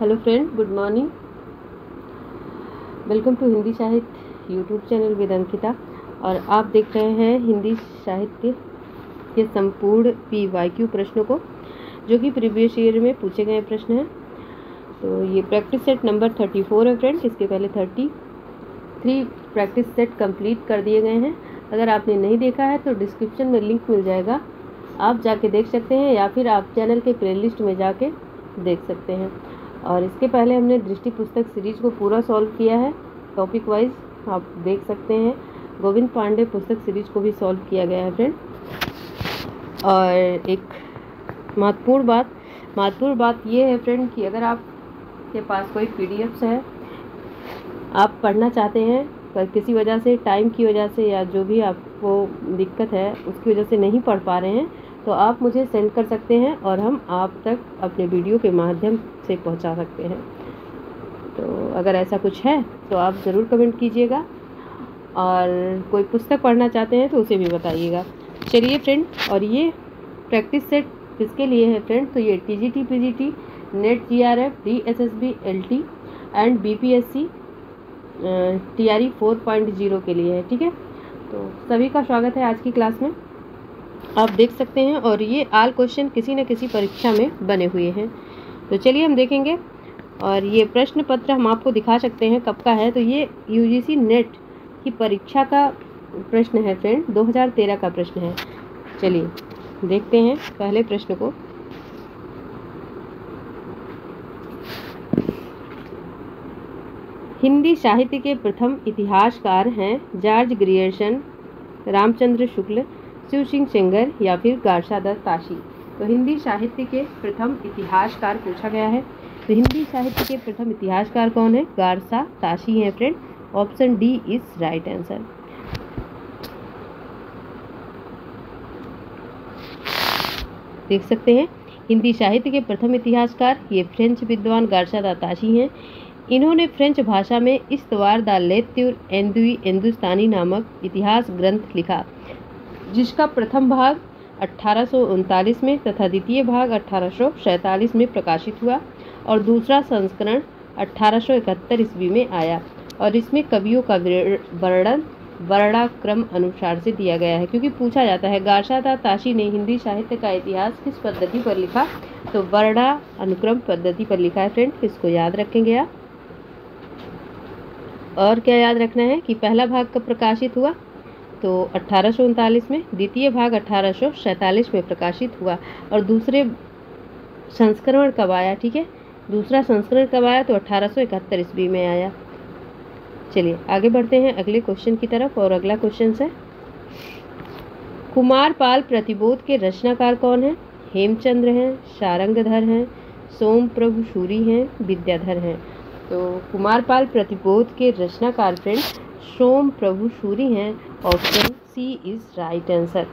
Hello friend, good morning. Welcome to Hindi साहित्य YouTube channel with Ankita. और आप देख रहे हैं हिंदी साहित्य के संपूर्ण PYQ प्रश्नों को, जो कि प्रीवियस ईयर में पूछे गए प्रश्न हैं। तो ये प्रैक्टिस सेट नंबर 34 है फ्रेंड। इसके पहले 33 प्रैक्टिस सेट कंप्लीट कर दिए गए हैं। अगर आपने नहीं देखा है तो डिस्क्रिप्शन में लिंक मिल जाएगा, आप जाके देख सकते हैं, या फिर आप चैनल के प्लेलिस्ट में जाके देख सकते हैं। और इसके पहले हमने दृष्टि पुस्तक सीरीज को पूरा सॉल्व किया है, टॉपिक वाइज आप देख सकते हैं। गोविंद पांडे पुस्तक सीरीज को भी सॉल्व किया गया है फ्रेंड। और एक महत्वपूर्ण बात ये है फ्रेंड कि अगर आपके पास कोई PDFs है, आप पढ़ना चाहते हैं पर किसी वजह से, टाइम की वजह से या जो भी आपको दिक्कत है उसकी वजह से नहीं पढ़ पा रहे हैं, तो आप मुझे सेंड कर सकते हैं और हम आप तक अपने वीडियो के माध्यम से पहुंचा सकते हैं। तो अगर ऐसा कुछ है तो आप ज़रूर कमेंट कीजिएगा, और कोई पुस्तक पढ़ना चाहते हैं तो उसे भी बताइएगा। चलिए फ्रेंड, और ये प्रैक्टिस सेट किसके लिए है फ्रेंड? तो ये TGT PGT net GRF DSSB LT and BPSC TRE 4.0 के लिए है। ठीक है, तो सभी का स्वागत है आज की क्लास में। आप देख सकते हैं, और ये ऑल क्वेश्चन किसी न किसी परीक्षा में बने हुए हैं। तो चलिए हम देखेंगे। और ये प्रश्न पत्र हम आपको दिखा सकते हैं कब का है। तो ये UGC नेट की परीक्षा का प्रश्न है फ्रेंड, 2013 का प्रश्न है। चलिए देखते हैं पहले प्रश्न को। हिंदी साहित्य के प्रथम इतिहासकार हैं जॉर्ज ग्रियर्सन, रामचंद्र शुक्ल, शिव सिंह सेंगर या फिर गारसादत्त ताशी। तो हिंदी साहित्य के प्रथम इतिहासकार पूछा गया है। तो हिंदी साहित्य के प्रथम इतिहासकार कौन है? गारसादत्त ताशी हैं friend. Option D is right answer. देख सकते हैं हिंदी साहित्य के प्रथम इतिहासकार ये फ्रेंच विद्वान गारसादत्त ताशी हैं। इन्होंने फ्रेंच भाषा में इस्तवार द लेत्युर एंदुई हिंदुस्तानी नामक इतिहास ग्रंथ लिखा, जिसका प्रथम भाग 1839 में तथा द्वितीय भाग 1847 में प्रकाशित हुआ, और दूसरा संस्करण 1871 ईस्वी में आया। और इसमें कवियों का वर्णन वर्णाक्रम अनुसार से दिया गया है, क्योंकि पूछा जाता है गारसादत्त ताशी ने हिंदी साहित्य का इतिहास किस पद्धति पर लिखा, तो वर्णानुक्रम पद्धति पर लिखा है फ्रेंड। इसको याद रखेंगे आप। और क्या याद रखना है कि पहला भाग कब प्रकाशित हुआ, तो 1839 में, द्वितीय भाग 1847 में प्रकाशित हुआ, और दूसरे संस्करण कब आया? ठीक है, दूसरा संस्करण कब आया? तो 1871 ईस्वी में आया। चलिए आगे बढ़ते हैं अगले क्वेश्चन की तरफ। और अगला क्वेश्चन है, कुमारपाल प्रतिबोध के रचनाकार कौन है? हेमचंद्र हैं, सारंगधर हैं, सोमप्रभु सूरी हैं, विद्याधर हैं। तो कुमारपाल प्रतिबोध के रचनाकार फ्रेंड सोमप्रभु सूरी हैं। Option C is right answer.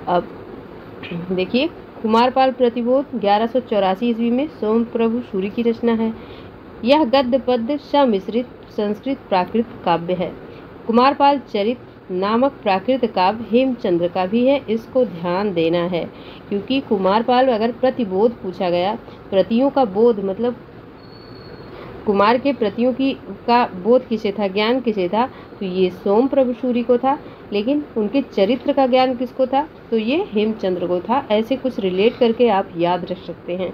अब देखिए, कुमारपाल प्रतिबोध 1184 ईस्वी में सोमप्रभु सूरी की रचना है। यह गद्य पद्य सम्मिश्रित संस्कृत प्राकृत काव्य है। कुमारपाल चरित नामक प्राकृत काव्य हेमचंद्र का भी है, इसको ध्यान देना है, क्योंकि कुमारपाल अगर प्रतिबोध पूछा गया, प्रतियों का बोध मतलब कुमार के प्रतियों की का बोध किसे था, ज्ञान किसे था, तो ये सोमप्रभु सूरी को था। लेकिन उनके चरित्र का ज्ञान किसको था, तो ये हेमचंद्र को था। ऐसे कुछ रिलेट करके आप याद रख सकते हैं।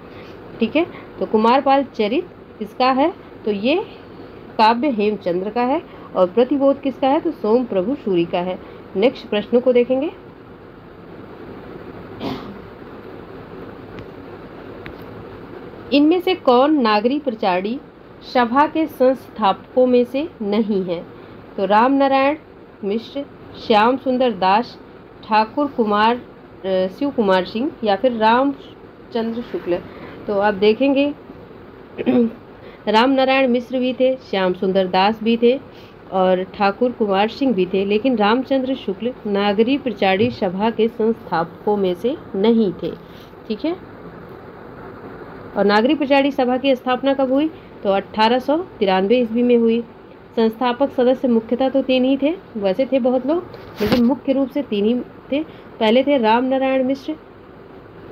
ठीक है, तो कुमारपाल चरित किसका है, तो ये काव्य हेमचंद्र का है, और प्रतिबोध किसका है, तो सोमप्रभु सूरी का है। नेक्स्ट प्रश्न को देखेंगे। इनमें से कौन नागरी प्रचारी सभा के संस्थापकों में से नहीं है? तो राम नारायण मिश्र, श्याम सुंदर दास, ठाकुर कुमार शिव कुमार सिंह या फिर रामचंद्र शुक्ल। तो आप देखेंगे राम नारायण मिश्र भी थे, श्याम सुंदर दास भी थे, और ठाकुर कुमार सिंह भी थे, लेकिन रामचंद्र शुक्ल नागरी प्रचारी सभा के संस्थापकों में से नहीं थे। ठीक है, और नागरी प्रचारी सभा की स्थापना कब हुई, तो 1893 ईस्वी में हुई। संस्थापक सदस्य मुख्यतः तो 3 ही थे, वैसे थे बहुत लोग, लेकिन मुख्य रूप से 3 ही थे। पहले थे राम नारायण मिश्र,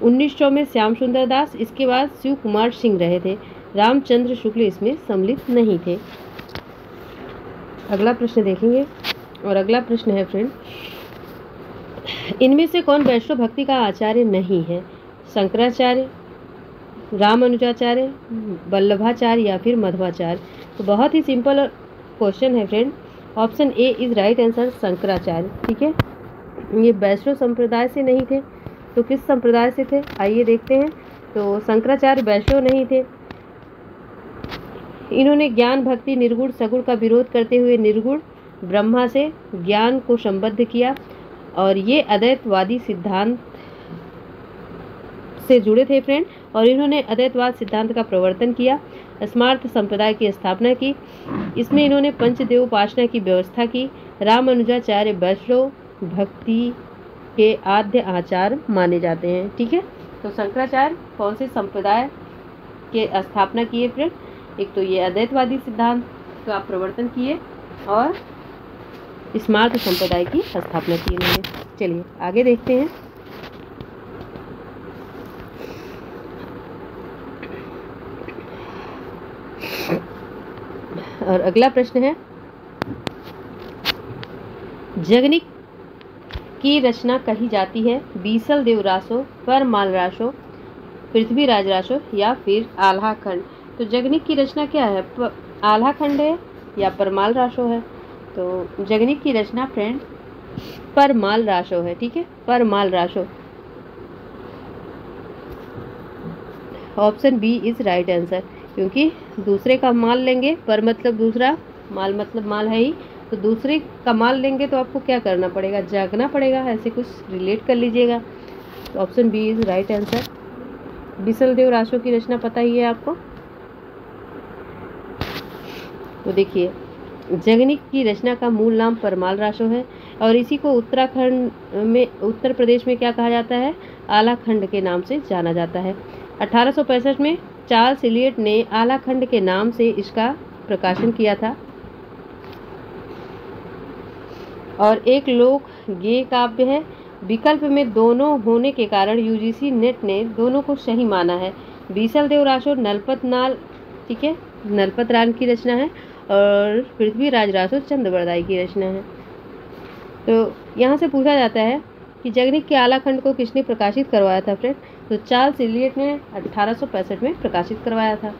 1900 में श्याम सुंदर दास, इसके बाद शिव कुमार सिंह रहे थे। रामचंद्र शुक्ल इसमें सम्मिलित नहीं थे। अगला प्रश्न देखेंगे, और अगला प्रश्न है फ्रेंड, इनमें से कौन वैष्णव भक्ति का आचार्य नहीं है? शंकराचार्य, रामानुजाचार्य, वल्लभाचार्य या फिर मध्वाचार्य? तो बहुत ही सिंपल क्वेश्चन है friend. Option A is right answer, Shankaracharya. ठीक है, ये वैष्णव संप्रदाय से नहीं थे, तो किस संप्रदाय से थे आइए देखते हैं। तो शंकराचार्य वैष्णव नहीं थे। इन्होंने ज्ञान भक्ति निर्गुण सगुण का विरोध करते हुए निर्गुण ब्रह्मा से ज्ञान को संबद्ध किया, और ये अद्वैतवादी सिद्धांत से जुड़े थे फ्रेंड, और इन्होंने अद्वैतवाद सिद्धांत का प्रवर्तन किया। स्मार्त संप्रदाय की स्थापना की, इसमें इन्होंने पंचदेव उपासना की व्यवस्था की। रामानुजाचार्य वैष्णव भक्ति के आद्य आचार्य माने जाते हैं। ठीक है, तो शंकराचार्य कौन से संप्रदाय के स्थापना किए फ्रेंड? एक तो ये अद्वैतवादी सिद्धांत का प्रवर्तन किए और स्मार्त संप्रदाय की स्थापना की इन्होंने। चलिए आगे देखते हैं। और अगला प्रश्न है, जगनिक की रचना कही जाती है बीसल देव रासो, परमाल रासो, पृथ्वीराज रासो या फिर आल्हा खंड? तो जगनिक की रचना क्या है? आल्हा खंड है या परमाल रासो है? तो जगनिक की रचना फ्रेंड परमाल रासो है। ठीक है, Parmal Raso. Option B is right answer, क्योंकि दूसरे का माल लेंगे, पर मतलब दूसरा, माल मतलब माल है ही, तो दूसरे का माल लेंगे तो आपको क्या करना पड़ेगा? जागना पड़ेगा, ऐसे कुछ रिलेट कर लीजिएगा। तो option B is right answer. Bisal Dev Raso की रचना पता ही है आपको। तो देखिए, जगनिक की रचना का मूल नाम परमाल रासो है, और इसी को उत्तराखंड में, उत्तर प्रदेश में क्या कहा जाता है? आला खंड के नाम से जाना जाता है। 1865 में चार्ल्स इलियट ने आला खंड के नाम से इसका प्रकाशन किया था, और एक लोक गेय काव्य है। विकल्प में दोनों होने के कारण यूजीसी नेट ने दोनों को सही माना है। बीसल देव रासो नलपत नाल, ठीक है, नलपत रान की रचना है, और पृथ्वीराज रासो चंद्रबरदाई की रचना है। तो यहाँ से पूछा जाता है कि जगनिक के आला खंड को किसने प्रकाशित करवाया था फ्रेंड? तो चार्ल्स इलियट ने 1865 में प्रकाशित करवाया था।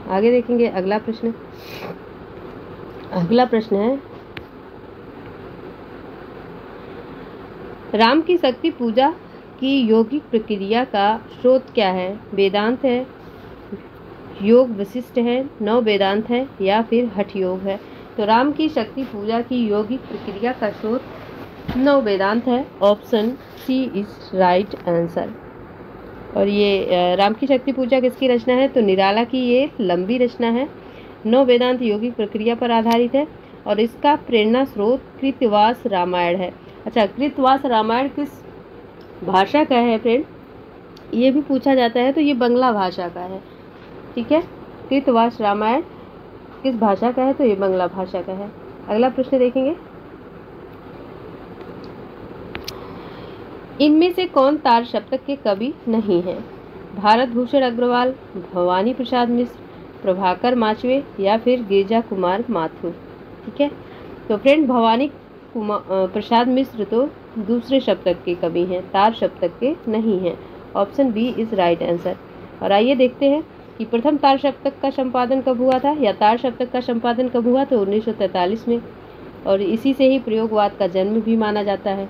आगे देखेंगे अगला प्रश्न। अगला प्रश्न है, राम की शक्ति पूजा की योगिक प्रक्रिया का स्रोत क्या है? वेदांत है, योग वशिष्ठ है, नव वेदांत है या फिर हठ योग है? तो राम की शक्ति पूजा की योगिक प्रक्रिया का स्रोत नव वेदांत है। Option C is right answer. और ये राम की शक्ति पूजा किसकी रचना है? तो निराला की ये लंबी रचना है। नव वेदांत योगिक प्रक्रिया पर आधारित है, और इसका प्रेरणा स्रोत कृतवास रामायण है। अच्छा, कृतवास रामायण किस भाषा का है फ्रेंड? ये भी पूछा जाता है, तो ये बंगला भाषा का है। ठीक है, कृतवास रामायण किस भाषा का है? तो ये बंगला भाषा का है। अगला प्रश्न देखेंगे, इनमें से कौन तार सप्तक के कवि नहीं है? भारत भूषण अग्रवाल, भवानी प्रसाद मिश्र, प्रभाकर माचवे या फिर गिरजा कुमार माथुर? ठीक है, तो फ्रेंड भवानी प्रसाद मिश्र तो दूसरे सप्तक के कवि हैं, तार सप्तक के नहीं हैं। Option B is right answer. और आइए देखते हैं कि प्रथम तार सप्तक का संपादन कब हुआ था, या तार सप्तक का संपादन कब हुआ? तो 1943 में, और इसी से ही प्रयोगवाद का जन्म भी माना जाता है।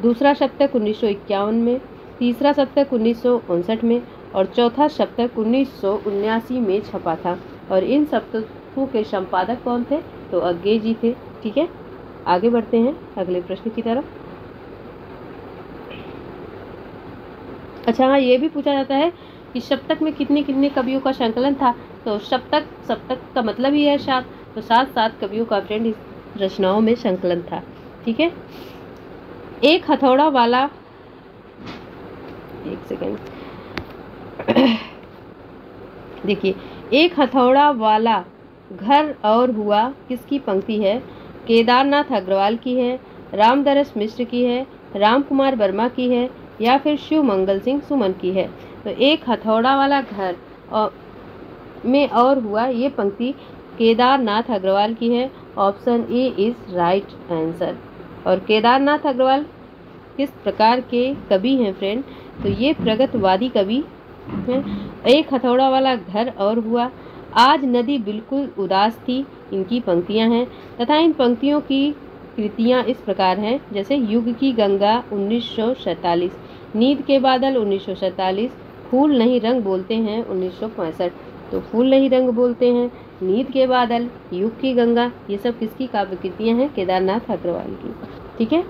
दूसरा सप्तक 1951 में, तीसरा सप्तक 1959 में, और चौथा सप्तक 1979 में छपा था। और इन सप्तकों के संपादक कौन थे? तो अज्ञे जी थे। ठीक है, आगे बढ़ते हैं अगले प्रश्न की तरफ। अच्छा हाँ, ये भी पूछा जाता है कि सप्तक में कितने कितने कवियों का संकलन था? तो सप्तक का मतलब ही है 7, तो 7 कवियों का फ्रेंड इस रचनाओं में संकलन था। ठीक है, एक हथौड़ा वाला, एक सेकेंड देखिए, एक हथौड़ा वाला घर और हुआ किसकी पंक्ति है? केदारनाथ अग्रवाल की है, रामदरस मिश्र की है, राम कुमार वर्मा की है या फिर शिव मंगल सिंह सुमन की है। तो एक हथौड़ा वाला घर में और हुआ, ये पंक्ति केदारनाथ अग्रवाल की है। Option A is right answer. और केदारनाथ अग्रवाल किस प्रकार के कवि हैं फ्रेंड? तो ये प्रगतिवादी कवि हैं। एक हथौड़ा वाला घर और हुआ, आज नदी बिल्कुल उदास थी, इनकी पंक्तियां हैं। तथा इन पंक्तियों की कृतियां इस प्रकार हैं, जैसे युग की गंगा 1947, नींद के बादल 1947, फूल नहीं रंग बोलते हैं 1965। तो फूल नहीं रंग बोलते हैं, नींद के बादल, युग की गंगा, ये सब किसकी काव्य कृतियां हैं? केदारनाथ अग्रवाल की। ठीक है,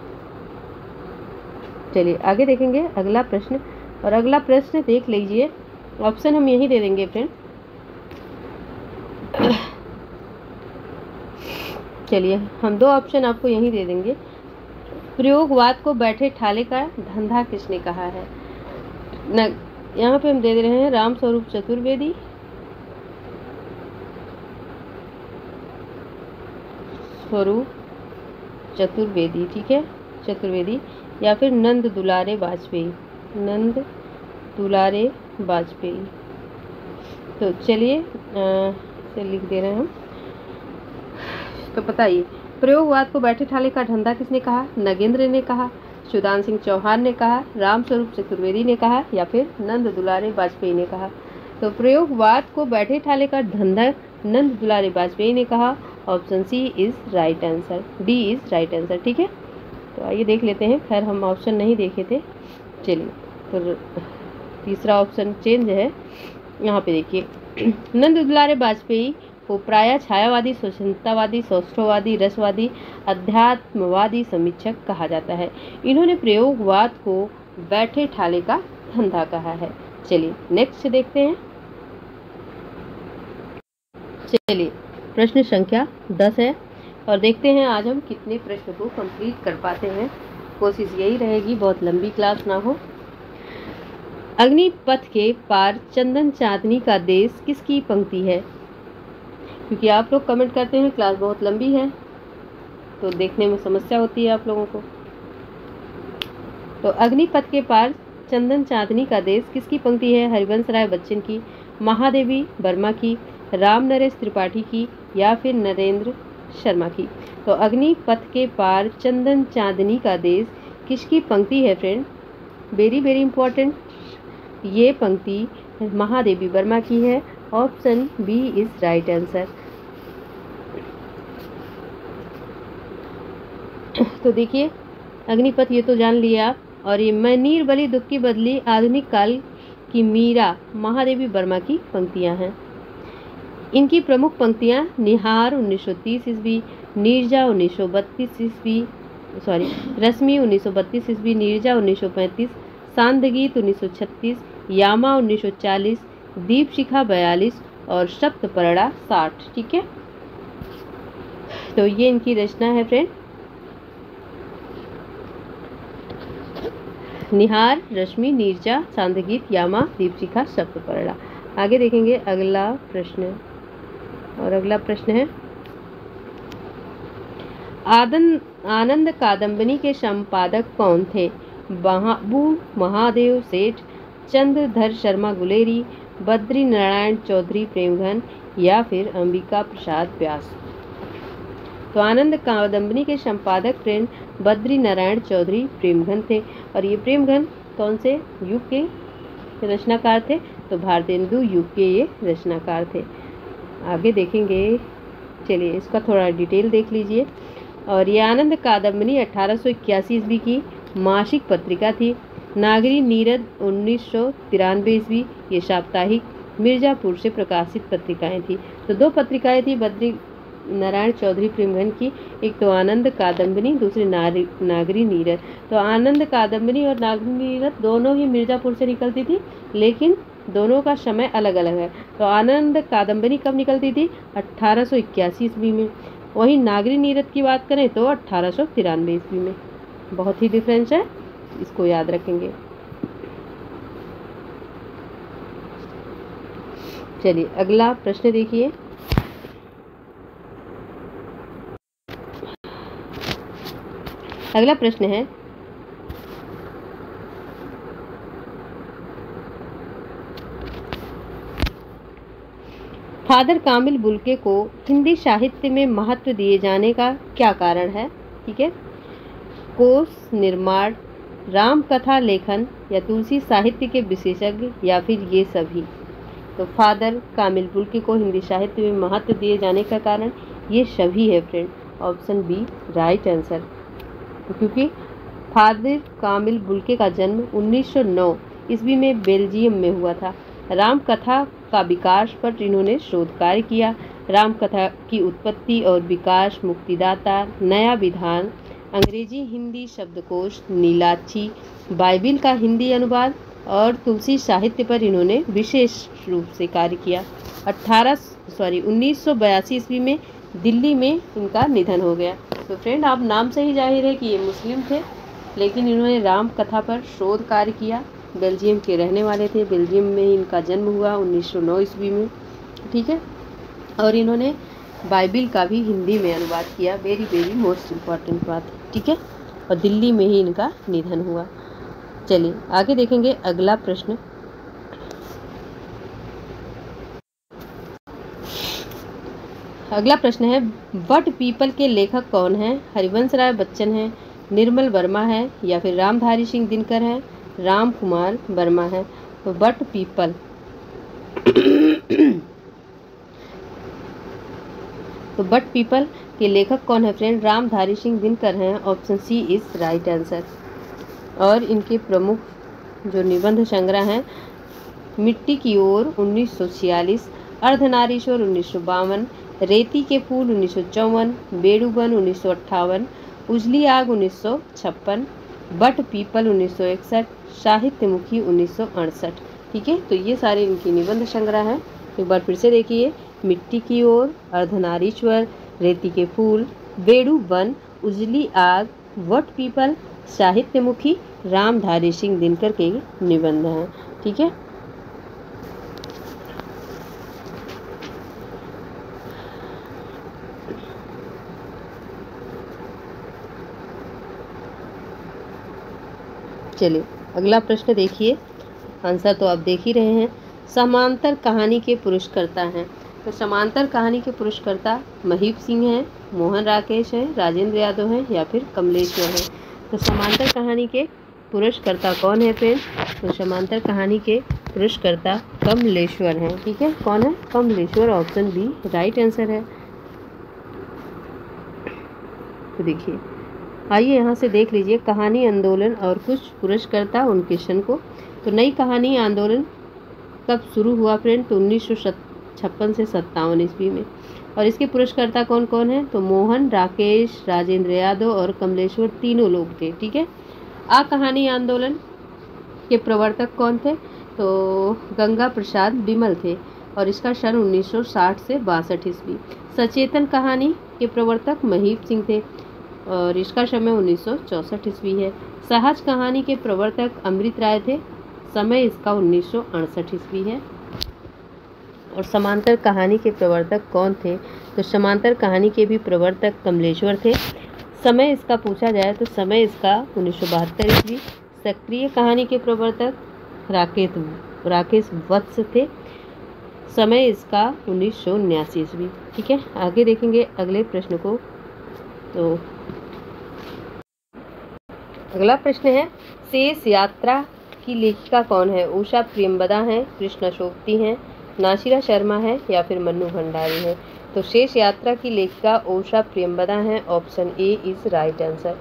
चलिए आगे देखेंगे अगला प्रश्न। और अगला प्रश्न देख लीजिए, ऑप्शन हम यही दे देंगे फ्रेंड। चलिए हम 2 ऑप्शन आपको यही दे देंगे। प्रयोगवाद को बैठे ठाले का धंधा किसने कहा है? यहाँ पे हम दे रहे हैं राम स्वरूप चतुर्वेदी, स्वरूप चतुर्वेदी, ठीक है, चतुर्वेदी, या फिर नंद दुलारे वाजपेयी, नंद दुलारे वाजपेयी। तो चलिए इसे लिख दे रहे हैं हम। तो बताइए, प्रयोगवाद को बैठे ठाले का धंधा किसने कहा? नगेंद्र ने कहा, सुदान सिंह चौहान ने कहा, राम स्वरूप चतुर्वेदी ने कहा, या फिर नंद दुलारे वाजपेयी ने कहा? तो प्रयोगवाद को बैठे ठाले का धंधा नंद दुलारे वाजपेयी ने कहा। Option C is right answer, D is right answer. ठीक है, तो आइए देख लेते हैं। खैर हम ऑप्शन नहीं देखे थे, चलिए तो तीसरा ऑप्शन चेंज है। यहाँ पे देखिए, नंद दुलारे वाजपेयी को प्रायः छायावादी, स्वतंत्रतावादी, सौष्ठववादी, रसवादी, अध्यात्मवादी समीक्षक कहा जाता है। इन्होंने प्रयोगवाद को बैठे ठाले का धंधा कहा है। चलिए नेक्स्ट देखते हैं। चलिए प्रश्न संख्या 10 है और देखते हैं आज हम कितने प्रश्न को कंप्लीट कर पाते हैं। कोशिश यही रहेगी बहुत लंबी क्लास ना हो। अग्निपथ के पार चंदन चांदनी का देश किसकी पंक्ति है? क्योंकि आप लोग कमेंट करते हैं क्लास बहुत लंबी है तो देखने में समस्या होती है आप लोगों को। तो अग्निपथ के पार चंदन चांदनी का देश किसकी पंक्ति है? हरिवंश राय बच्चन की, महादेवी वर्मा की, राम नरेश त्रिपाठी की, या फिर नरेंद्र शर्मा की? तो अग्निपथ के पार चंदन चांदनी का देश किसकी पंक्ति है फ्रेंड? वेरी वेरी इंपॉर्टेंट, ये पंक्ति महादेवी वर्मा की है। Option B is right answer. तो देखिए अग्निपथ ये तो जान लिया आप, और ये मैं नीर बलि दुख की बदली आधुनिक काल की मीरा महादेवी वर्मा की पंक्तियां हैं। इनकी प्रमुख पंक्तियां निहार 1930 ईस्वी, नीरजा 1932 ईस्वी, रश्मि 1932 ईस्वी, नीरजा 1935, सांदगीत 1936, यामा 1940, दीपशिखा 42 और सप्तपर्णा 60। ठीक है, तो ये इनकी रचना है फ्रेंड। निहार, रश्मि, नीरजा, सांदगीत, यामा, दीपशिखा, सप्तपर्णा। आगे देखेंगे अगला प्रश्न, और अगला प्रश्न है आनंद कादम्बिनी के संपादक कौन थे? बाबू महादेव सेठ, चंद्रधर शर्मा गुलेरी, बद्री नारायण चौधरी प्रेमघन, या फिर अंबिका प्रसाद व्यास? तो आनंद कादम्बिनी के संपादक फ्रेंड बद्री नारायण चौधरी प्रेमघन थे। और ये प्रेमघन कौन से युग के रचनाकार थे? तो भारतेंदु युग के ये रचनाकार थे। आगे देखेंगे, चलिए इसका थोड़ा डिटेल देख लीजिए। और ये आनंद कादम्बिनी 1881 ईस्वी की मासिक पत्रिका थी। नागरी नीरद 1993 ईस्वी ये साप्ताहिक मिर्जापुर से प्रकाशित पत्रिकाएं थी। तो 2 पत्रिकाएं थी बद्री नारायण चौधरी प्रेमघन की, एक तो आनंद कादम्बिनी, दूसरी नागरी नीरद। तो आनंद कादम्बिनी और नागरी नीरद दोनों ही मिर्जापुर से निकलती थी, लेकिन दोनों का समय अलग अलग है। तो आनंद कादम्बिनी कब निकलती थी? 1881 ईस्वी में। वहीं नागरी नीरद की बात करें तो 1893 ईस्वी में। बहुत ही डिफरेंस है, इसको याद रखेंगे। चलिए अगला प्रश्न देखिए। अगला प्रश्न है फादर कामिल बुल्के को हिंदी साहित्य में महत्व दिए जाने का क्या कारण है? ठीक है, कोश निर्माण, राम कथा लेखन या तुलसी साहित्य के विशेषज्ञ या फिर ये सभी। तो फादर कामिल बुल्के को हिंदी साहित्य में महत्व दिए जाने का कारण ये सभी है friend. Option B right answer. क्योंकि फादर कामिल बुल्के का जन्म 1909 ईस्वी में बेल्जियम में हुआ था। राम कथा का विकास पर इन्होंने शोध कार्य किया। राम कथा की उत्पत्ति और विकास, मुक्तिदाता, नया विधान, अंग्रेजी हिंदी शब्दकोश, नीलाक्षी, बाइबिल का हिंदी अनुवाद और तुलसी साहित्य पर इन्होंने विशेष रूप से कार्य किया। 1982 ईस्वी में दिल्ली में इनका निधन हो गया। तो फ्रेंड आप नाम से ही जाहिर है कि ये मुस्लिम थे, लेकिन इन्होंने राम कथा पर शोध कार्य किया। बेल्जियम के रहने वाले थे। बेल्जियम में ही इनका जन्म हुआ 1909 ईस्वी में। ठीक है, और इन्होंने बाइबिल का भी हिंदी में अनुवाद किया। वेरी वेरी मोस्ट इम्पॉर्टेंट बात है। ठीक है, और दिल्ली में ही इनका निधन हुआ। चलिए आगे देखेंगे अगला प्रश्न। अगला प्रश्न है, वट पीपल के लेखक कौन हैं? हरिवंश राय बच्चन हैं, निर्मल वर्मा है या फिर रामधारी सिंह दिनकर हैं, राम कुमार वर्मा है। तो वट पीपल तो वट पीपल के लेखक कौन है फ्रेंड? रामधारी सिंह दिनकर हैं। Option C is right answer. और इनके प्रमुख जो निबंध संग्रह हैं, मिट्टी की ओर 1946, अर्धनारीश्वर 1952, रेती के फूल 1954, बेड़ूबन 1958, उजली आग 1956, बट पीपल 1961, साहित्यमुखी 1968। ठीक है, तो ये सारे इनके निबंध संग्रह हैं। एक बार फिर से देखिए, मिट्टी की ओर, अर्धनारीश्वर, रेती के फूल, बेड़ूबन, उजली आग, वट पीपल, साहित्यमुखी, रामधारी सिंह दिनकर के निबंध हैं। ठीक है, चलिए अगला प्रश्न देखिए। आंसर तो आप देख ही रहे हैं। समांतर कहानी के पुरस्कर्ता हैं। तो समांतर कहानी के पुरस्कर्ता महीप सिंह हैं, मोहन राकेश हैं, राजेंद्र यादव हैं या फिर कमलेश्वर हैं। तो समांतर कहानी के पुरस्कर्ता कौन है फ्रेंड? तो समांतर कहानी के पुरस्कर्ता कमलेश्वर हैं। ठीक है, कौन है? Kamleshwar. Option B right answer है। तो देखिए, आइए यहाँ से देख लीजिए कहानी आंदोलन और कुछ पुरस्कर्ता उन क्वेश्चन को। तो नई कहानी आंदोलन कब शुरू हुआ फ्रेंड? तो 1956 से 57 ईस्वी में। और इसके पुरस्कर्ता कौन कौन हैं? तो मोहन, राकेश, राजेंद्र यादव और कमलेश्वर तीनों लोग थे। ठीक है, आ कहानी आंदोलन के प्रवर्तक कौन थे? तो गंगा प्रसाद बिमल थे और इसका सन 1960 से 62 ईस्वी। सचेतन कहानी के प्रवर्तक महीप सिंह थे और इसका समय 1964 ईस्वी है। सहज कहानी के प्रवर्तक अमृत राय थे, समय इसका 1968 ईस्वी है। और समांतर कहानी के प्रवर्तक कौन थे? तो समांतर कहानी के भी प्रवर्तक कमलेश्वर थे। समय इसका पूछा जाए तो समय इसका 1972 ईस्वी। सक्रिय कहानी के प्रवर्तक राकेश वत्स थे, समय इसका 1979 ईस्वी। ठीक है, आगे देखेंगे अगले प्रश्न को। तो अगला प्रश्न है, शेष यात्रा की लेखिका कौन है? उषा प्रेमवदा हैं, कृष्णा सोबती हैं, नासिरा शर्मा है या फिर मन्नू भंडारी है। तो शेष यात्रा की लेखिका उषा प्रेमवदा हैं। Option A is right answer.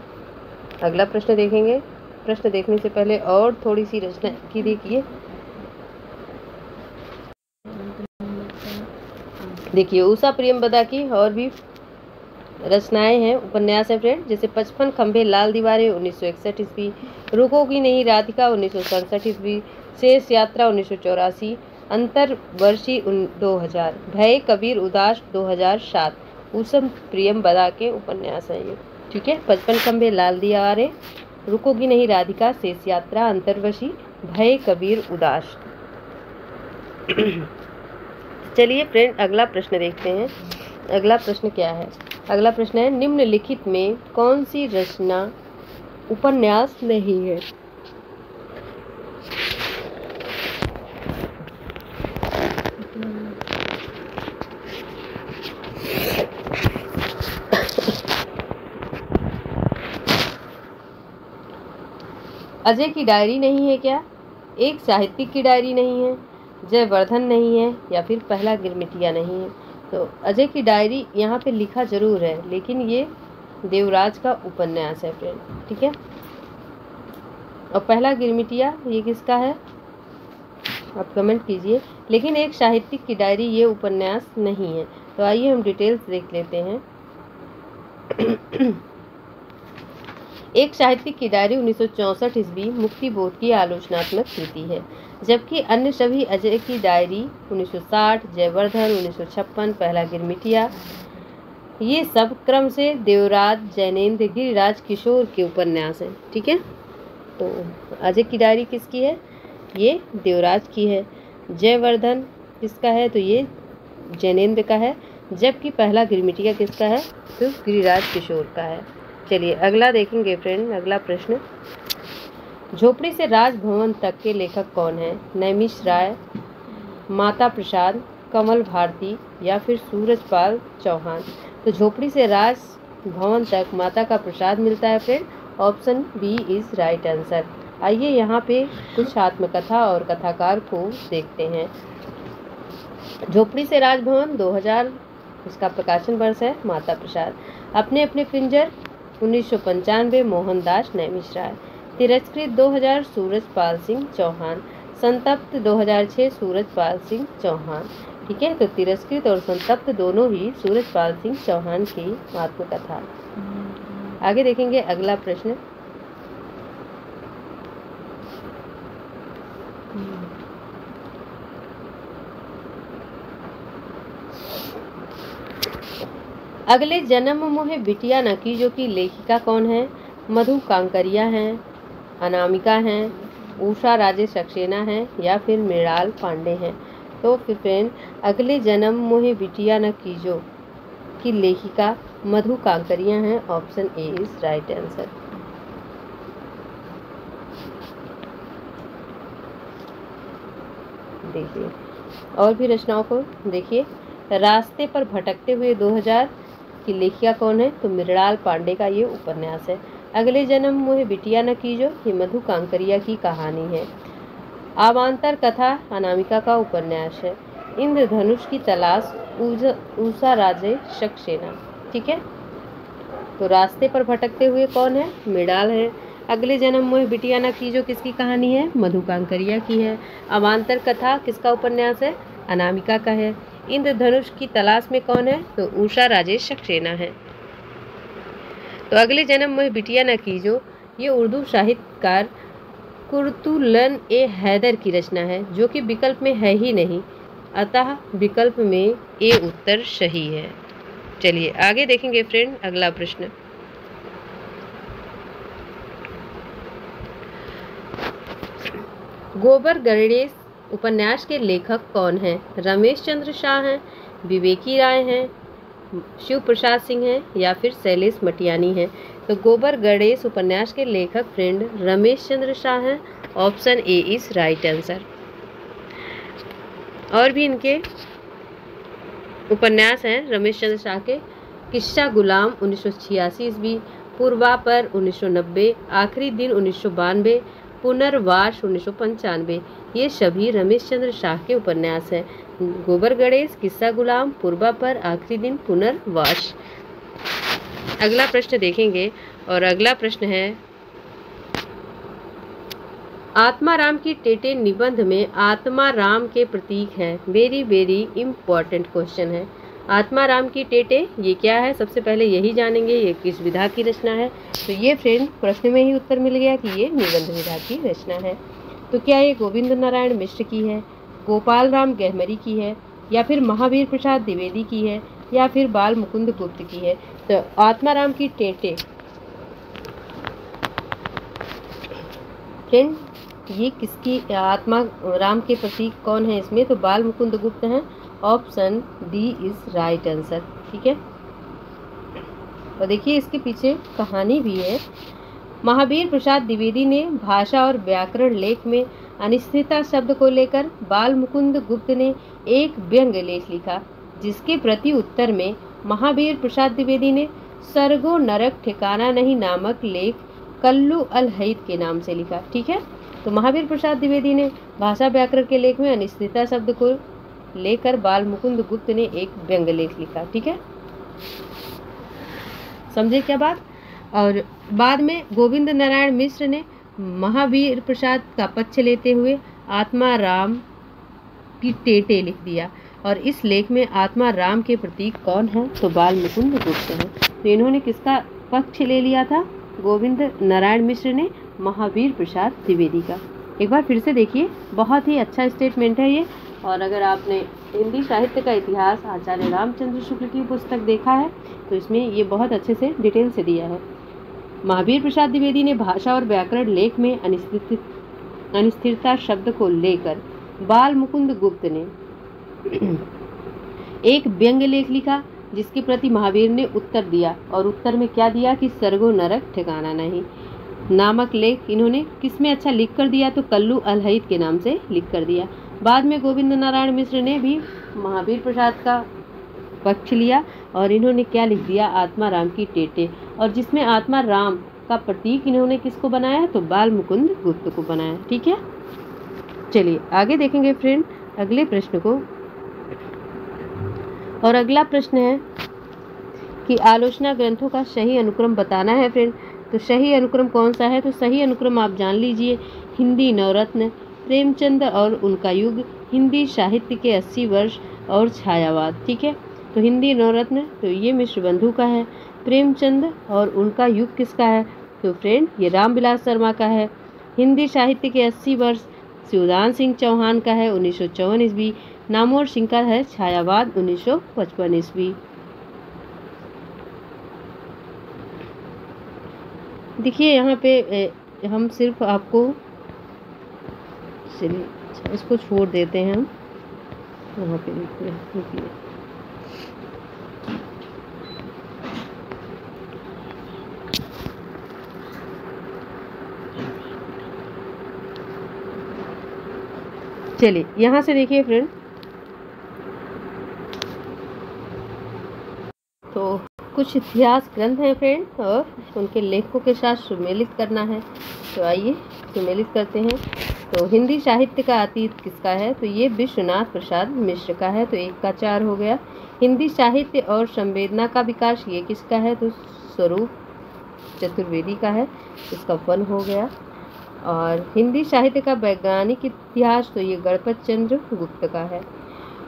अगला प्रश्न देखेंगे। प्रश्न देखने से पहले और थोड़ी सी रचना की देखिए उषा प्रेमवदा की और भी रचनाएं हैं, उपन्यास है फ्रेंड, जैसे 55 खंभे लाल दीवारें 1961 ईस्वी, रुकोगी नहीं राधिका 1967 ईस्वी, शेष यात्रा 1984, अंतरवर्षी 2000, भय कबीर उदास 2007। उषा प्रेमवदा के उपन्यास हैं ये। ठीक है, 55 खंभे लाल दीवारें, रुकोगी नहीं राधिका, शेष यात्रा, अंतरवर्षी, भय कबीर उदास। चलिए फ्रेंड अगला प्रश्न देखते हैं। अगला प्रश्न क्या है? अगला प्रश्न है, निम्नलिखित में कौन सी रचना उपन्यास नहीं है? अजय की डायरी नहीं है क्या, एक साहित्यिक की डायरी नहीं है, जयवर्धन नहीं है, या फिर पहला गिरमिटिया नहीं है। तो अजय की डायरी यहाँ पे लिखा जरूर है, लेकिन ये देवराज का उपन्यास है फ्रेंड, ठीक है। और पहला गिरमिटिया ये किसका है, आप कमेंट कीजिए। लेकिन एक साहित्यिक की डायरी ये उपन्यास नहीं है। तो आइए हम डिटेल्स देख लेते हैं। एक साहित्यिक की डायरी 1964 ईस्वी मुक्तिबोध की आलोचनात्मक कृति है, जबकि अन्य सभी अजय की डायरी 1960, जयवर्धन 1956, पहला गिरमिटिया ये सब क्रम से देवराज, जैनेन्द्र, गिरिराज किशोर के उपन्यास हैं, ठीक है। तो अजय की डायरी किसकी है, ये देवराज की है। जयवर्धन किसका है, तो ये जैनेन्द्र का है। जबकि पहला गिरमिटिया किसका है, तो गिरिराज किशोर का है। चलिए अगला देखेंगे फ्रेंड। अगला प्रश्न, झोपड़ी से राजभवन तक के लेखक कौन है, नैमिष राय, माता प्रसाद, कमल भारती, या फिर सूरजपाल चौहान। तो झोपड़ी से राजभवन तक माता का प्रसाद मिलता है friend, option B is right answer. आइए यहाँ पे कुछ आत्मकथा और कथाकार को देखते हैं। झोपड़ी से राजभवन 2000 इसका प्रकाशन वर्ष है, माता प्रसाद। अपने अपने पिंजर 1995, मोहनदास नैमिष राय। तिरस्कृत 2000, सूरजपाल सिंह चौहान। संतप्त 2006, सूरजपाल सिंह चौहान, ठीक है। तो तिरस्कृत और संतप्त दोनों ही सूरजपाल सिंह चौहान की आत्मकथा। आगे देखेंगे अगला प्रश्न, अगले जन्म मोहे बिटिया न कीजो की लेखिका कौन है, मधु कांकरिया हैं, अनामिका हैं, उषा राजेश सक्सेना हैं, या फिर मृणाल पांडे हैं। तो फिर फ्रेंड अगले जन्म मोहे बिटिया न कीजो की लेखिका मधु कांकरिया हैं, option A is right answer. देखिए और भी रचनाओं को देखिए। रास्ते पर भटकते हुए 2000 की लेखिका कौन है, तो मृणाल पांडे का ये उपन्यास है। अगले जन्म मोहे बिटिया न कीजो ये मधु कांकरिया की कहानी है। अवांतर कथा अनामिका का उपन्यास है। इंद्रधनुष की तलाश उषा राजे सक्सेना, ठीक है। तो रास्ते पर भटकते हुए कौन है, मृणाल है। अगले जन्म मोहे बिटिया न कीजो किसकी कहानी है, मधु कांकरिया की है। अवांतर कथा किसका उपन्यास है, अनामिका का है। इंद्रधनुष की तलाश में कौन है, तो उषा राजेश सक्सेना है। तो अगले जन्म मोहे बिटिया न कीजो ये उर्दू साहित्यकार कुर्तुलन ए हैदर की रचना है, जो कि विकल्प में है ही नहीं, अतः विकल्प में ए उत्तर सही है। चलिए आगे देखेंगे फ्रेंड अगला प्रश्न, गोबर गणेश उपन्यास के लेखक कौन हैं, रमेश चंद्र शाह हैं, विवेकी राय हैं, शिव प्रसाद सिंह हैं, या फिर शैलेश मटियानी हैं। तो गोबर गणेश उपन्यास के लेखक फ्रेंड रमेश चंद्र शाह हैं, option A is right answer. और भी इनके उपन्यास हैं रमेश चंद्र शाह के, किस्सा गुलाम 1986 ईस्वी, पूर्वापर 1990, आखिरी दिन 1992, पुनर्वास 1995। ये सभी रमेश चंद्र शाह के उपन्यास हैं। गोबर गणेश, किस्सा गुलाम, पूर्वापर, आखिरी दिन, पुनर्वास। अगला प्रश्न देखेंगे और अगला प्रश्न है, आत्माराम की टेटे निबंध में आत्माराम के प्रतीक हैं। वेरी वेरी इम्पोर्टेंट क्वेश्चन है। आत्माराम की टेटे ये क्या है, सबसे पहले यही जानेंगे, ये किस विधा की रचना है। तो ये फ्रेंड प्रश्न में ही उत्तर मिल गया कि ये निबंध विधा की रचना है। तो क्या ये गोविंद नारायण मिश्र की है, गोपाल राम गहमरी की है, या फिर महावीर प्रसाद द्विवेदी की है, या फिर बाल मुकुंद गुप्त की है। तो आत्माराम की टेटे फ्रेंड ये किसकी, आत्मा राम के प्रतीक कौन है इसमें, तो बाल मुकुंद गुप्त हैं, option D is right answer, ठीक है। और देखिए इसके पीछे कहानी भी है। महावीर प्रसाद द्विवेदी ने भाषा और व्याकरण लेख में अनिश्चितता शब्द को लेकर बाल मुकुंद गुप्त ने एक व्यंग लेख लिखा, जिसके प्रति उत्तर में महावीर प्रसाद द्विवेदी ने सर्गो नरक ठिकाना नहीं नामक लेख कल्लू अल हईद के नाम से लिखा। ठीक है, तो महावीर प्रसाद द्विवेदी ने भाषा व्याकरण के लेख में अनिश्चितता शब्द को लेकर बाल मुकुंद गुप्त ने एक व्यंग लेख लिखा। ठीक है, समझे क्या बात। और बाद में गोविंद नारायण मिश्र ने महावीर प्रसाद का पक्ष लेते हुए आत्मा राम की टेटे लिख दिया, और इस लेख में आत्मा राम के प्रतीक कौन है, तो बाल मुकुंद गुप्त है। तो इन्होंने किसका पक्ष ले लिया था, गोविंद नारायण मिश्र ने महावीर प्रसाद द्विवेदी का। एक बार फिर से देखिए, बहुत ही अच्छा स्टेटमेंट है ये। और अगर आपने हिंदी साहित्य का इतिहास आचार्य रामचंद्र शुक्ल की पुस्तक देखा है तो इसमें ये बहुत अच्छे से डिटेल से दिया है। महावीर प्रसाद द्विवेदी ने भाषा और व्याकरण लेख में अनिश्चितता शब्द को लेकर बाल मुकुंद गुप्त ने एक व्यंग्य लेख लिखा, जिसके प्रति महावीर ने उत्तर दिया, और उत्तर में क्या दिया कि स्वर्गो नरक ठिकाना नहीं नामक लेख इन्होंने किस में अच्छा लिख कर दिया, तो कल्लू अल हईद के नाम से लिख कर दिया। बाद में गोविंद नारायण मिश्र ने भी महावीर प्रसाद का पक्ष लिया और इन्होंने क्या लिख दिया, आत्मा राम की टेटे, और जिसमें आत्मा राम का प्रतीक इन्होंने किसको बनाया, तो बाल मुकुंद गुप्त को बनाया। ठीक है, चलिए आगे देखेंगे फ्रेंड अगले प्रश्न को। और अगला प्रश्न है कि आलोचना ग्रंथों का सही अनुक्रम बताना है फ्रेंड। तो सही अनुक्रम कौन सा है, तो सही अनुक्रम आप जान लीजिए, हिंदी नवरत्न, प्रेमचंद और उनका युग, हिंदी साहित्य के 80 वर्ष और छायावाद। ठीक है, तो हिंदी नवरत्न तो ये मिश्र बंधु का है, प्रेमचंद और उनका युग किसका है, तो फ्रेंड ये रामविलास शर्मा का है। हिंदी साहित्य के 80 वर्ष शिवदान सिंह चौहान का है 1954 ईस्वी, नामोर सिंह का है छायावाद 1955 ईस्वी। देखिए यहाँ पे हम सिर्फ आपको चलिए इसको छोड़ देते हैं हम यहाँ पे देखिए। चलिए यहाँ से देखिए फ्रेंड, तो कुछ इतिहास ग्रंथ हैं फ्रेंड और उनके लेखकों के साथ सुमेलित करना है। तो आइए सुमेलित करते हैं। तो हिंदी साहित्य का अतीत किसका है, तो ये विश्वनाथ प्रसाद मिश्र का है, तो 1 का 4 हो गया। हिंदी साहित्य और संवेदना का विकास ये किसका है, तो स्वरूप चतुर्वेदी का है, इसका 1 हो गया। और हिंदी साहित्य का वैज्ञानिक इतिहास तो ये गणपत चंद्र गुप्त का है।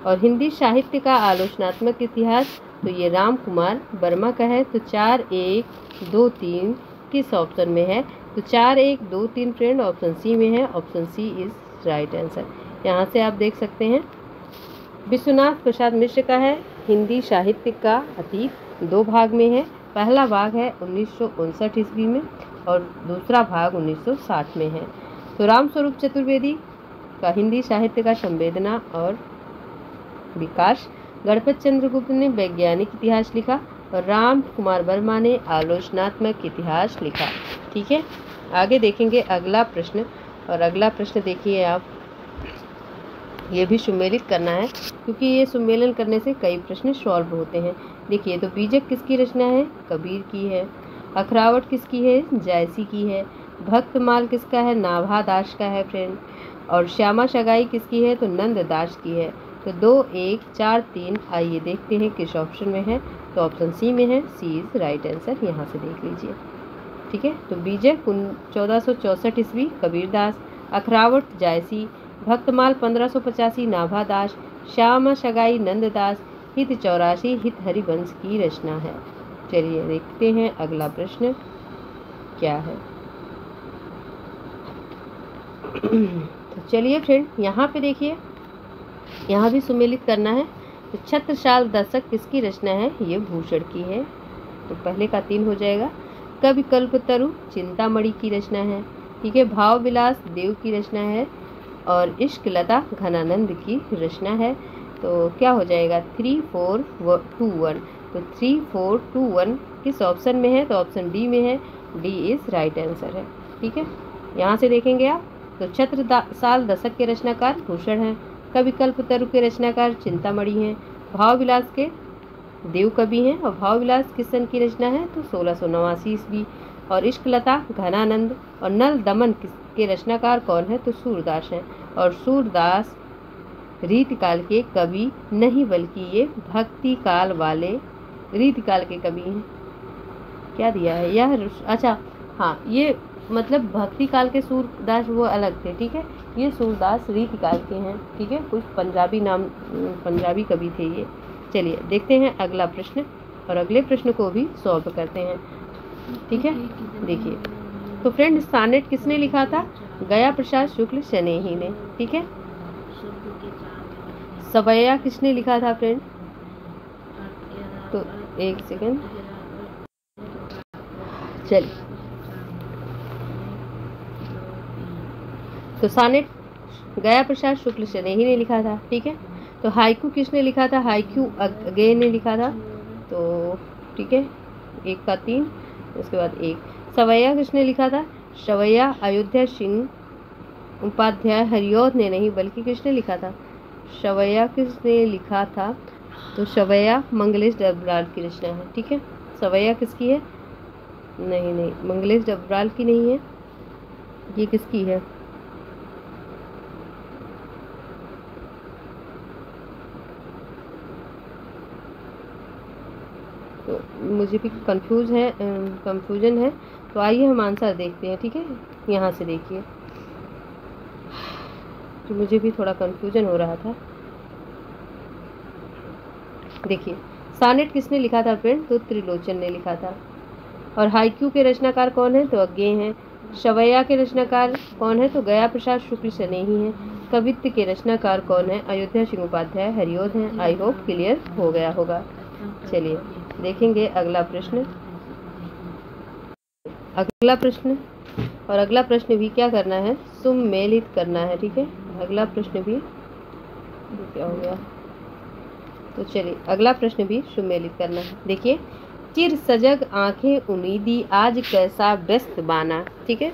और हिंदी साहित्य का आलोचनात्मक इतिहास तो ये राम कुमार वर्मा का है। तो 4, 1, 2, 3 किस ऑप्शन में है, तो 4, 1, 2, 3 फ्रेंड ऑप्शन सी में है। Option C is right answer. यहाँ से आप देख सकते हैं विश्वनाथ प्रसाद मिश्र का है हिंदी साहित्य का अतीत 2 भाग में है। पहला भाग है 1959 ईस्वी में और दूसरा भाग 1960 में है। तो रामस्वरूप चतुर्वेदी का हिंदी साहित्य का संवेदना और विकास, गणपत चंद्र गुप्त ने वैज्ञानिक इतिहास लिखा और राम कुमार वर्मा ने आलोचनात्मक इतिहास लिखा। ठीक है, आगे देखेंगे अगला प्रश्न। और अगला प्रश्न देखिए आप, ये भी सुमेलित करना है क्योंकि ये सुमेलन करने से कई प्रश्न सॉल्व होते हैं। देखिए तो बीजक किसकी रचना है, कबीर की है। अखरावट किसकी है, जायसी की है। भक्तमाल किसका है, नाभा दास का है फ्रेंड। और श्यामा सगाई किसकी है, तो नंद दास की है। तो 2, 1, 4, 3 आइए देखते हैं किस ऑप्शन में है, तो ऑप्शन सी में है। सी इज राइट आंसर, यहाँ से देख लीजिए। ठीक है, तो बीजक 1464 ईस्वी कबीरदास, अखरावट जायसी, भक्तमाल 1585 नाभादास, श्यामा सगाई नंददास, हित 84 हित हरिवंश की रचना है। चलिए देखते हैं अगला प्रश्न क्या है। तो चलिए फ्रेंड यहाँ पे देखिए, यहाँ भी सुमेलित करना है। तो छत्रसाल दशक किसकी रचना है, ये भूषण की है। तो पहले का 3 हो जाएगा। कवि कल्पतरु चिंतामणि की रचना है। ठीक है, भाव विलास देव की रचना है और इश्क लता घनानंद की रचना है। तो क्या हो जाएगा 3, 4, 2, 1। तो 3, 4, 2, 1 किस ऑप्शन में है, तो ऑप्शन डी में है। डी इज राइट आंसर है। ठीक है, यहाँ से देखेंगे आप, तो छत्रसाल दशक के रचनाकार भूषण है, कवि कल्पतरु के रचनाकार चिंतामणि हैं, भाव विलास के देव कवि हैं और भाव विलास किस सन की रचना है, तो 1689 ईस्वी। और इश्कलता घनानंद। और नल दमन के रचनाकार कौन है? तो सूरदास हैं। और सूरदास रीतिकाल के कवि नहीं बल्कि ये भक्ति काल वाले रीतिकाल के कवि हैं। क्या दिया है यह? अच्छा हाँ, ये मतलब भक्ति काल के सूरदास वो अलग थे, ठीक है। ये सूरदास रीतिकाल के हैं, ठीक है। कुछ पंजाबी कवि थे ये। चलिए देखते हैं अगला प्रश्न, और अगले प्रश्न को भी सॉल्व करते हैं, ठीक है। देखिए तो फ्रेंड, सानेट किसने लिखा था? गया प्रसाद शुक्ल स्नेही ने, ठीक है। सवैया किसने लिखा था फ्रेंड? तो एक सेकंड, चलिए। तो सानेट गया प्रसाद शुक्ल स्नेही ने लिखा था, ठीक है। तो हाइकू किसने लिखा था? हाइकू अगे ने लिखा था, तो ठीक है, 1 का 3, उसके बाद 1। सवैया किसने लिखा था? सवैया अयोध्या सिंह उपाध्याय हरिऔध ने नहीं बल्कि किसने लिखा था? सवैया किसने लिखा था? तो सवैया मंगलेश डबराल की रचना है, ठीक है। सवैया किसकी है? नहीं, मंगलेश डबराल की नहीं है, ये किसकी है? तो मुझे भी कंफ्यूजन है। तो आइए हम आंसर देखते हैं, ठीक है। यहाँ से देखिए, तो मुझे भी थोड़ा कंफ्यूजन हो रहा था। देखिए, सानेट किसने लिखा था फ्रेंड? तो त्रिलोचन ने लिखा था। और हाइक्यू के रचनाकार कौन है? तो अज्ञे हैं। सवैया के रचनाकार कौन है? तो गया प्रसाद शुक्ल स्नेही हैं। कवित्व के रचनाकार कौन है? अयोध्या सिंह उपाध्याय हरिऔध हैं। आई होप क्लियर हो गया होगा। चलिए देखेंगे अगला प्रश्न। और अगला प्रश्न भी क्या करना है? सुमेलित करना है, ठीक है। अगला प्रश्न भी क्या हो गया? तो चलिए अगला प्रश्न भी सुमेलित करना है। देखिए, चिर सजग आंखें उम्मीदी आज कैसा व्यस्त बाना, ठीक है।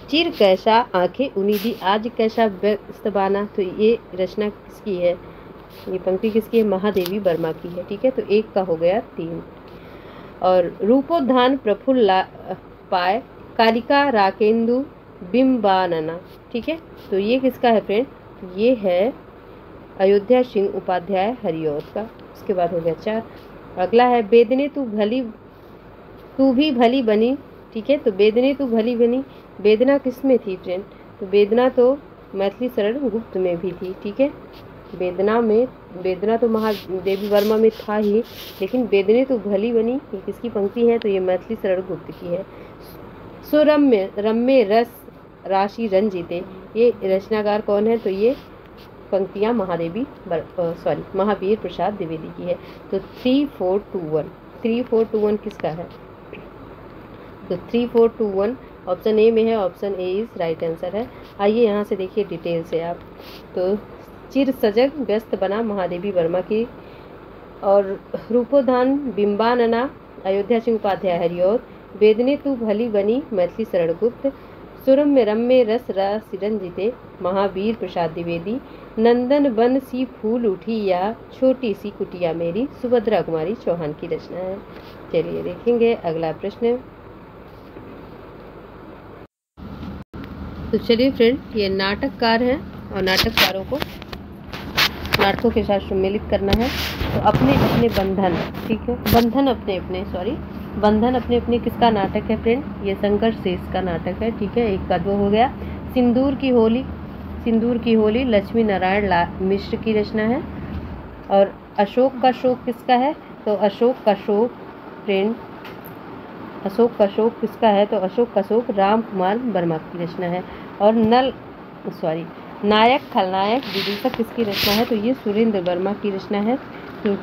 चिर कैसा आंखें उम्मीदी आज कैसा व्यस्त बाना, तो ये रचना किसकी है? ये पंक्ति किसकी है? महादेवी वर्मा की है, ठीक है। तो 1 का हो गया 3। और रूपोद्धान प्रफुल्ल पाए कालिका राकेंदु बिंबानना, ठीक है। तो ये किसका है फ्रेंड? ये है अयोध्या सिंह उपाध्याय हरिऔध का। उसके बाद हो गया 4। अगला है बेदने तू भी भली बनी, ठीक है। तो बेदने तू भली बनी, वेदना किस में थी फ्रेंड? तो वेदना तो मैथिली शरण गुप्त में भी थी, ठीक है। वेदना तो महादेवी वर्मा में था ही, लेकिन वेदने तो भली बनी ये किसकी पंक्ति है? तो ये मैथिली शरण गुप्त की है। रम्य रस राशि रंजिते, ये रचनाकार कौन है? तो ये पंक्तियाँ महावीर प्रसाद द्विवेदी की है। तो 3421 किसका है? तो 3421 ऑप्शन ए में है। Option A is right answer है। आइए यहाँ से देखिए डिटेल से आप। तो चिर सजग व्यस्त बना महादेवी वर्मा की, और रूपोद्धान बिंबानना अयोध्या सिंह उपाध्याय हरिऔध, वेदने तू भली बनी मैथिली शरण गुप्त, सुरम में रम्य रस रंजिते महावीर प्रसाद द्विवेदी, नंदन वन सी फूल उठी या छोटी सी कुटिया मेरी सुभद्रा कुमारी चौहान की रचना है। चलिए देखेंगे अगला प्रश्न। तो चलिए फ्रेंड, ये नाटककार हैं और नाटककारों को नाटकों के साथ सम्मिलित करना है। तो अपने अपने बंधन, ठीक है, बंधन अपने अपने किसका नाटक है फ्रेंड? ये शंकर शेष का नाटक है, ठीक है। 1 का 2 हो गया। सिंदूर की होली लक्ष्मी नारायण मिश्र की रचना है। और अशोक का शोक किसका है? तो अशोक का शोक किसका है? तो अशोक का शोक राम कुमार वर्मा की रचना है। और नायक खलनायक विदूषक किसकी रचना है? तो ये सुरेंद्र वर्मा की रचना है। तो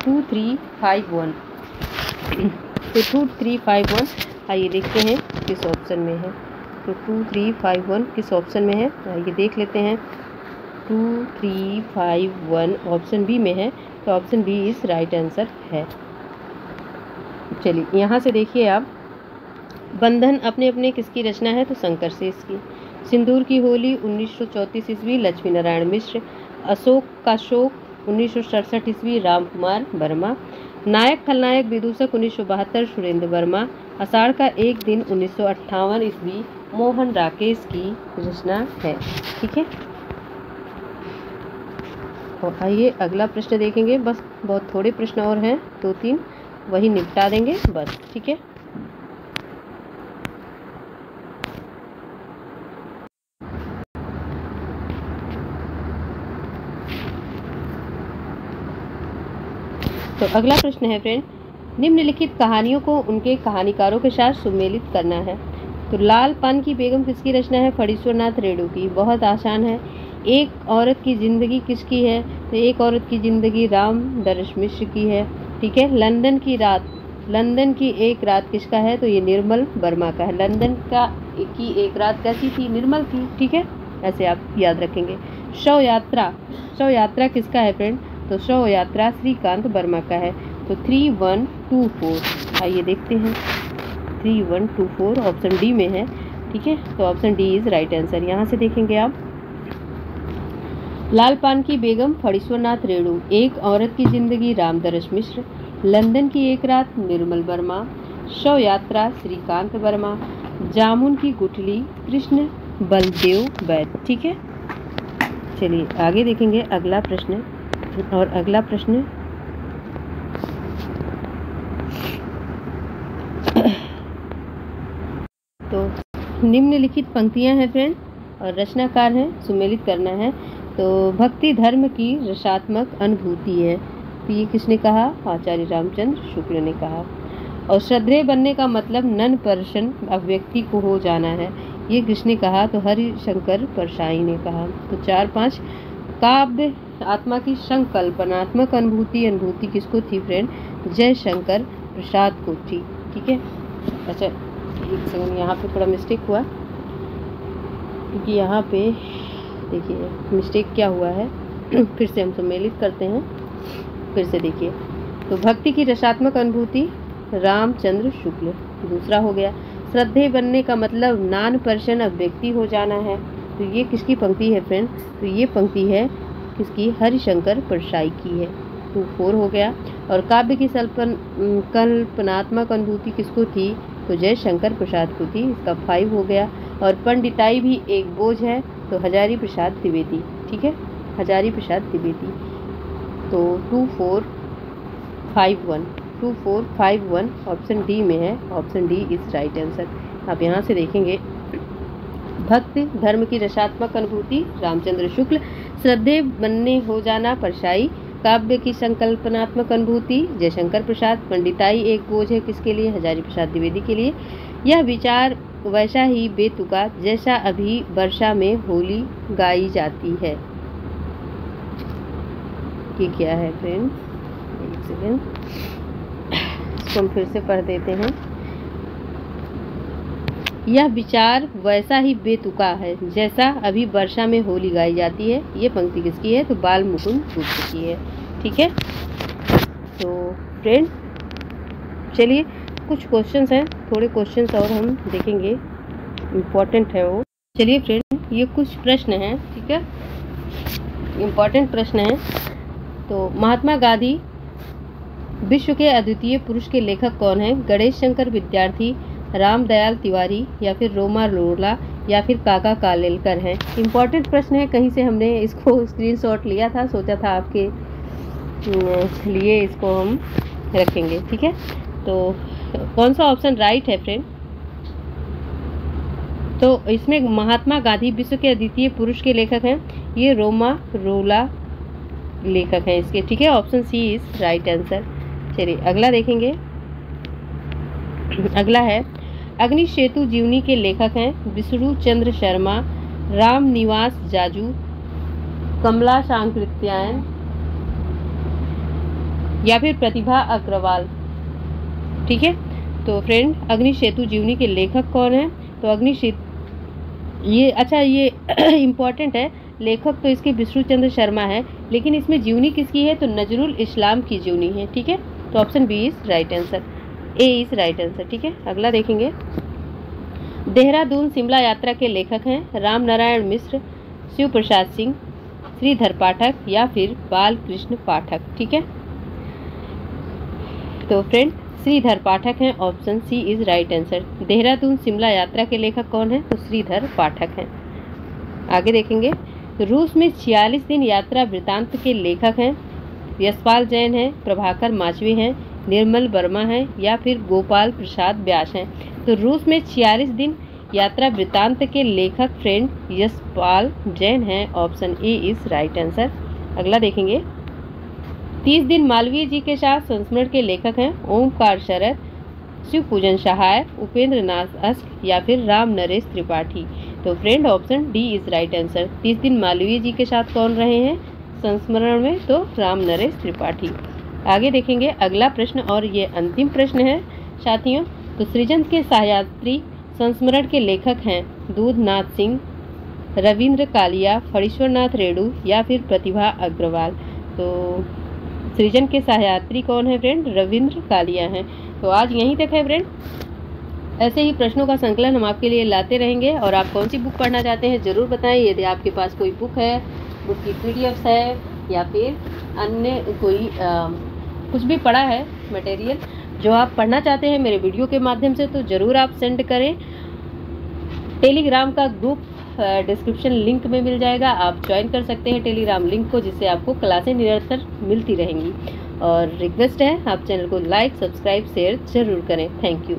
2351 आइए देखते हैं किस ऑप्शन में है। तो 2351 किस ऑप्शन में है? आइए देख लेते हैं। 2351 ऑप्शन बी में है, तो option B is right answer है। चलिए यहाँ से देखिए आप, बंधन अपने अपने किसकी रचना है? तो शंकर शेष की। सिंदूर की होली 1934 ईस्वी लक्ष्मी नारायण मिश्र। अशोक का शोक 1967 ईस्वी राम कुमार वर्मा। नायक खलनायक विदूषक 1972 सुरेंद्र वर्मा। आषाढ़ का एक दिन 1958 ईस्वी मोहन राकेश की रचना है। ठीक है, और आइए अगला प्रश्न देखेंगे। बस बहुत थोड़े प्रश्न और हैं, 2-3 वही निपटा देंगे बस। ठीक है, तो अगला प्रश्न है फ्रेंड, निम्नलिखित कहानियों को उनके कहानीकारों के साथ सुमेलित करना है। तो लाल पान की बेगम किसकी रचना है? फणीश्वरनाथ रेणु की। बहुत आसान है। एक औरत की जिंदगी किसकी है? तो एक औरत की जिंदगी राम दरस मिश्र की है। ठीक है, लंदन की रात, लंदन की एक रात किसका है? तो ये निर्मल वर्मा का है। लंदन की एक रात कैसी थी? निर्मल थी। ठीक है, ऐसे आप याद रखेंगे। शव यात्रा, शव यात्रा किसका है फ्रेंड? तो शव यात्रा श्रीकांत वर्मा का है। तो 3124 आइए देखते हैं। 3124 ऑप्शन डी में है। ठीक है, तो option D is right answer. यहाँ से देखेंगे आप, लाल पान की बेगम फणीश्वरनाथ रेणु, एक औरत की जिंदगी रामदरस मिश्र, लंदन की एक रात निर्मल वर्मा, शव यात्रा श्रीकांत वर्मा, जामुन की गुठली कृष्ण बलदेव वैद। ठीक है, चलिए आगे देखेंगे अगला प्रश्न। और अगला प्रश्न तो निम्नलिखित पंक्तियां हैं फ्रेंड और रचनाकार हैं, सुमेलित करना है। तो भक्ति धर्म की रसात्मक अनुभूति है। तो ये किसने कहा? आचार्य रामचंद्र शुक्ल ने कहा। और श्रद्धेय बनने का मतलब नन पर्सन अव्यक्ति को हो जाना है। ये किसने कहा? तो हरिशंकर परसाई ने कहा। तो 4-5 काव्य आत्मा की संकल्पनात्मक अनुभूति किसको थी फ्रेंड? जयशंकर प्रसाद को थी। ठीक है, अच्छा एक सेकंड, यहाँ पे थोड़ा मिस्टेक हुआ, क्योंकि यहाँ पे देखिए मिस्टेक क्या हुआ है। फिर से हम सम्मिलित करते हैं, फिर से देखिए। तो भक्ति की रसात्मक अनुभूति रामचंद्र शुक्ल, दूसरा हो गया। श्रद्धेय बनने का मतलब नॉन पर्सन अव्यक्ति हो जाना है। तो ये किसकी पंक्ति है फ्रेंड? तो ये पंक्ति है किसकी? हरिशंकर परसाई की है। 2-4 हो गया। और काव्य की कल्पनात्मक अनुभूति किसको थी? तो जयशंकर प्रसाद को थी। इसका 5 हो गया। और पंडिताई भी एक बोझ है, तो हजारी प्रसाद द्विवेदी। ठीक है, हजारी प्रसाद द्विवेदी। तो 2451 ऑप्शन डी में है। Option D is right answer. आप यहाँ से देखेंगे, भक्ति धर्म की रसात्मक अनुभूति रामचंद्र शुक्ल, श्रद्धेय बनने हो जाना परसाई, काव्य की संकल्पनात्मक अनुभूति जयशंकर प्रसाद, पंडिताई एक बोझ है किसके लिए? हजारी प्रसाद द्विवेदी के लिए। यह विचार वैसा ही बेतुका जैसा अभी वर्षा में होली गाई जाती है। ये क्या है फ्रेंड? एक सेकेंड, इसको हम फिर से पढ़ देते हैं। यह विचार वैसा ही बेतुका है जैसा अभी वर्षा में होली गाई जाती है। ये पंक्ति किसकी है? तो बाल मुकुंद गुप्त की है। ठीक है, तो फ्रेंड चलिए कुछ क्वेश्चंस हैं, थोड़े क्वेश्चंस और हम देखेंगे, इम्पोर्टेंट है वो। चलिए फ्रेंड ये कुछ प्रश्न हैं। ठीक है, इम्पोर्टेंट प्रश्न हैं। तो महात्मा गांधी विश्व के अद्वितीय पुरुष के लेखक कौन है? गणेश शंकर विद्यार्थी, रामदयाल तिवारी, या फिर रोमा लोला, या फिर काका कालेलकर हैं। इम्पोर्टेंट प्रश्न है, कहीं से हमने इसको स्क्रीनशॉट लिया था, सोचा था आपके लिए इसको हम रखेंगे। ठीक है, तो कौन सा ऑप्शन राइट है फ्रेंड? तो इसमें महात्मा गांधी विश्व के अद्वितीय पुरुष के लेखक हैं, ये रोमा रोला लेखक हैं इसके। ठीक है, option C is right answer. चलिए अगला देखेंगे। अगला है, अग्नि सेतु जीवनी के लेखक हैं विष्णु चंद्र शर्मा, राम निवास जाजू, कमला सांकृत्यायन, या फिर प्रतिभा अग्रवाल। ठीक है, तो फ्रेंड अग्नि सेतु जीवनी के लेखक कौन है? तो अग्नि सेतु ये अच्छा ये इम्पोर्टेंट है, लेखक तो इसके विष्णु चंद्र शर्मा है, लेकिन इसमें जीवनी किसकी है? तो नजरुल इस्लाम की जीवनी है। ठीक है, तो option B is right answer, A is right answer. ठीक है, अगला देखेंगे। देहरादून शिमला यात्रा के लेखक हैं राम नारायण मिश्र, शिव प्रसाद सिंह, श्रीधर पाठक, या फिर बाल कृष्ण पाठक। ठीक है, तो फ्रेंड श्रीधर पाठक हैं, option C is right answer. Dehradun Shimla यात्रा के लेखक कौन है? तो श्रीधर पाठक हैं। आगे देखेंगे, रूस में 46 दिन यात्रा वृत्तांत के लेखक हैं। यशपाल जैन हैं, प्रभाकर माचवी हैं, निर्मल वर्मा हैं या फिर गोपाल प्रसाद व्यास हैं। तो रूस में 46 दिन यात्रा वृत्तांत के लेखक फ्रेंड यशपाल जैन हैं, option A is right answer. अगला देखेंगे, 30 दिन मालवीय जी के साथ संस्मरण के लेखक हैं ओमकार शरद, शिव पूजन सहाय, उपेंद्र नाथ अस्क या फिर राम नरेश त्रिपाठी। तो friend option D is right answer. 30 दिन मालवीय जी के साथ कौन रहे हैं संस्मरण में? तो राम नरेश त्रिपाठी। आगे देखेंगे अगला प्रश्न, और ये अंतिम प्रश्न है साथियों। तो सृजन के सहयात्री संस्मरण के लेखक हैं दूधनाथ सिंह, रविंद्र कालिया, फणीश्वरनाथ रेणु या फिर प्रतिभा अग्रवाल। तो सृजन के सहयात्री कौन है फ्रेंड? रविंद्र कालिया हैं। तो आज यहीं तक है फ्रेंड। ऐसे ही प्रश्नों का संकलन हम आपके लिए लाते रहेंगे, और आप कौन सी बुक पढ़ना चाहते हैं ज़रूर बताएं। यदि आपके पास कोई बुक है, बुक की पीडीएफ्स है या फिर अन्य कोई कुछ भी पढ़ा है मटेरियल जो आप पढ़ना चाहते हैं मेरे वीडियो के माध्यम से, तो ज़रूर आप सेंड करें। टेलीग्राम का ग्रुप डिस्क्रिप्शन लिंक में मिल जाएगा, आप ज्वाइन कर सकते हैं टेलीग्राम लिंक को, जिससे आपको क्लासें निरंतर मिलती रहेंगी। और रिक्वेस्ट है आप चैनल को लाइक, सब्सक्राइब, शेयर जरूर करें। Thank you.